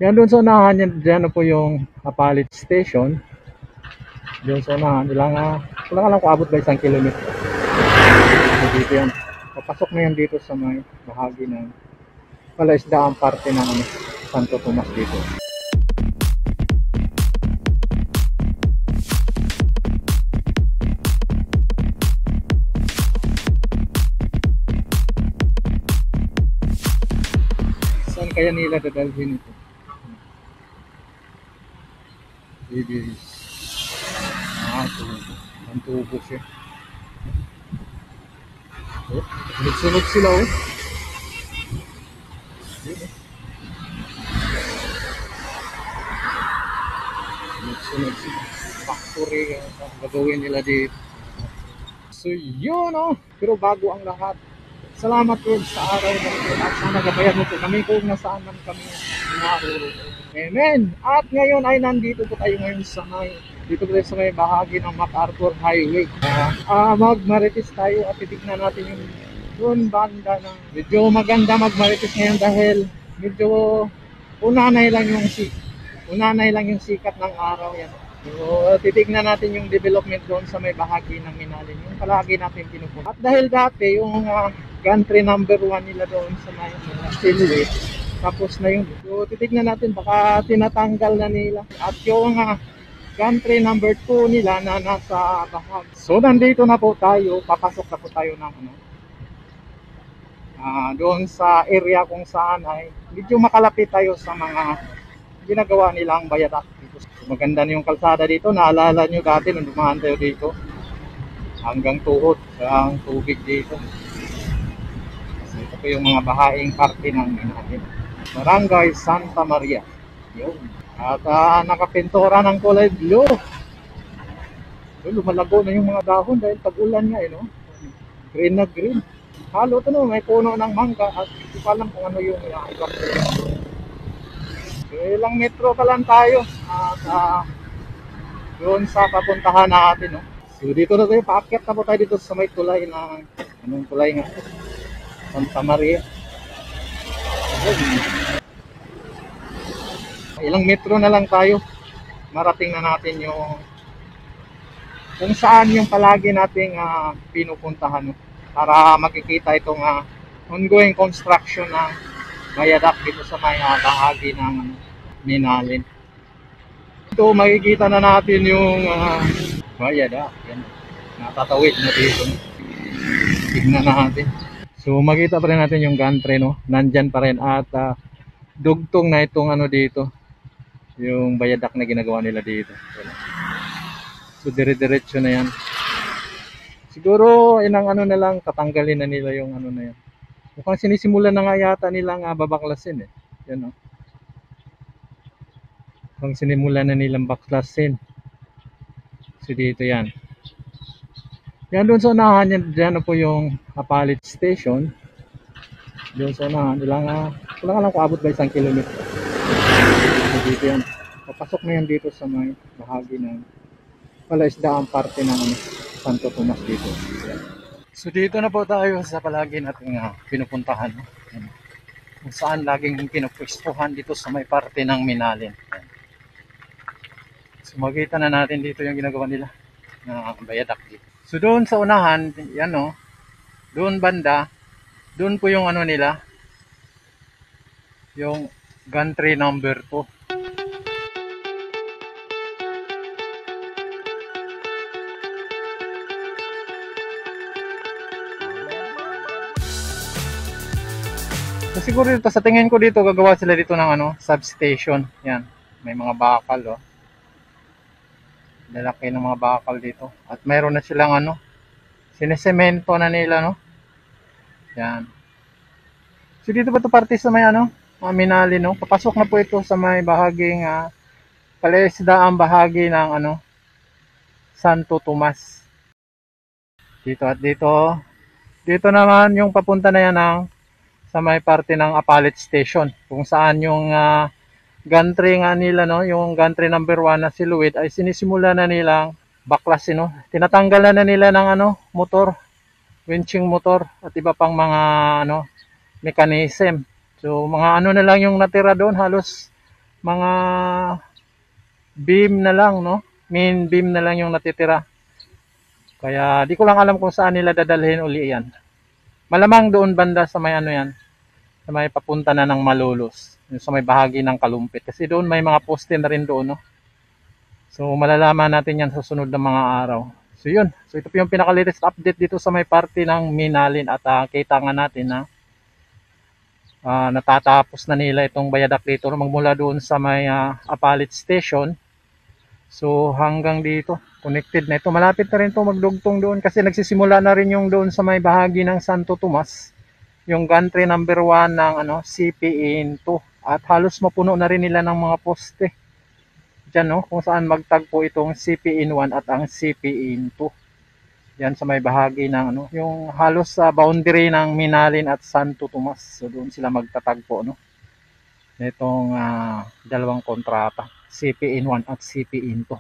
Yan doon sa unahan, yan, dyan po yung Apalit Station. Doon sa unahan, wala lang kung abot ba 1 kilometro. So dito yan. Papasok na yan dito sa may bahagi ng palaisdaang parte ng Santo Tomas dito. Saan kaya nila dadalhin ito? Bibis. Tubo. Ang tubo siya. Oh, sunod sila oh. Sunod sila. Factory ang gagawin nila dito. So yun oh. Pero bago ang lahat, salamat Lord sa araw na ito at sana gabayan mo po kami kung nasaan man kami naroroon. Amen. At ngayon ay nandito po tayo ngayon sa may bahagi ng MacArthur Highway. Magmarites tayo at titignan natin yung doon banda ng medyo maganda magmarites ngayon dahil medyo unanay lang yung sikat ng araw yan. So, titignan natin yung development doon sa may bahagi ng Minalin, yung palagi natin pinupunta. At dahil dati yung gantry number 1 nila doon sa may Silhouette, tapos na yun. So, titignan natin baka tinatanggal na nila. At yung gantry number 2 nila na nasa bahagi. So, nandito na po tayo, papasok na po tayo ng doon sa area kung saan ay medyo makalapit tayo sa mga ginagawa nilang viaduct dito. So, maganda na yung kalsada dito. Naalala nyo dati nung dumaan tayo dito hanggang tuhod ang tubig dito. So, ito po yung mga bahaing parte ng Minalin, Barangay Santa Maria. Yun. At nakapintura ng kulay blue. So, lumalago na yung mga dahon dahil pag-ulan nga no? Green na green. Halo ito no, may puno ng mangga at hindi pa alam kung ano yung ibang. So, ilang metro pa lang tayo at doon sa papuntahan natin. No? So dito na tayo, paakyat na po tayo dito sa may tulay ng, anong tulay nga? Santa Maria. Ilang metro na lang tayo, marating na natin yung kung saan yung palagi nating pinupuntahan. No? Para makikita itong ongoing construction ng viaduct dito sa may bahagi ng Minalin. Ito makikita na natin yung viaduct. Yan. Natatawid na dito. Tignan natin. So makita pa rin natin yung gantry no. Nandyan pa rin at dugtong na itong dito. Yung viaduct na ginagawa nila dito. So dire-diretso na yan. Siguro inang na lang tatanggalin na nila yung na yan. Mukhang sinisimulan na nga yata nilang babaklasin Yan o. Mukhang sinimulan na nilang baklasin. So dito yan. Yan doon sa unahan, dyan po yung Apalit Station. Doon sa unahan, wala lang kung abot ba 1 kilometro. So dito yan. Papasok na yan dito sa may bahagi ng palaisdaang parte ng Santo Tomas dito. Yan. So dito na po tayo sa palagi nating pinupuntahan. Kung saan laging pinupwestuhan dito sa may parte ng Minalin. Yan. So makita na natin dito yung ginagawa nila na viaduct dito. So doon sa unahan, yan doon banda, doon po yung nila, yung gantry number 2. So siguro dito, sa tingin ko dito, gagawa sila dito ng substation. Yan, may mga bakal lalaki ng mga bakal dito. At mayroon na silang sinesemento na nila Yan. So dito pa to parte sa may Minalin Papasok na po ito sa may bahaging palaisdaang bahagi ng Santo Tomas. Dito at dito. Dito naman yung papunta na yan sa may parte ng Apalit Station, kung saan yung gantry nga nila yung gantry number 1 na Silhouette ay sinisimula na nilang baklasin tinatanggal na nila ng motor, winching motor at iba pang mga mechanism. So mga na lang yung natira doon, halos mga beam na lang, no? Main beam na lang yung natitira. Kaya di ko lang alam kung saan nila dadalhin uli yan. Malamang doon banda sa may ano yan, sa may papunta na ng Malolos, yung sa may bahagi ng Kalumpit. Kasi doon may mga poste na rin doon, no? So malalaman natin yan sa sunod na mga araw. So yun, so ito po yung pinaka-latest update dito sa may party ng Minalin at kita nga natin na natatapos na nila itong viaduct magmula doon sa may Apalit Station. So hanggang dito, connected na ito. Malapit na rin ito magdugtong doon kasi nagsisimula na rin yung doon sa may bahagi ng Santo Tomas, yung gantry number 1 ng CPN2. At halos mapuno na rin nila ng mga poste. Diyan, no, kung saan magtagpo itong CPN1 at ang CPN2. Diyan sa may bahagi ng yung halos sa boundary ng Minalin at Santo Tomas. So doon sila magtatagpo, no. Itong dalawang kontrata, CPN1 at CPN2.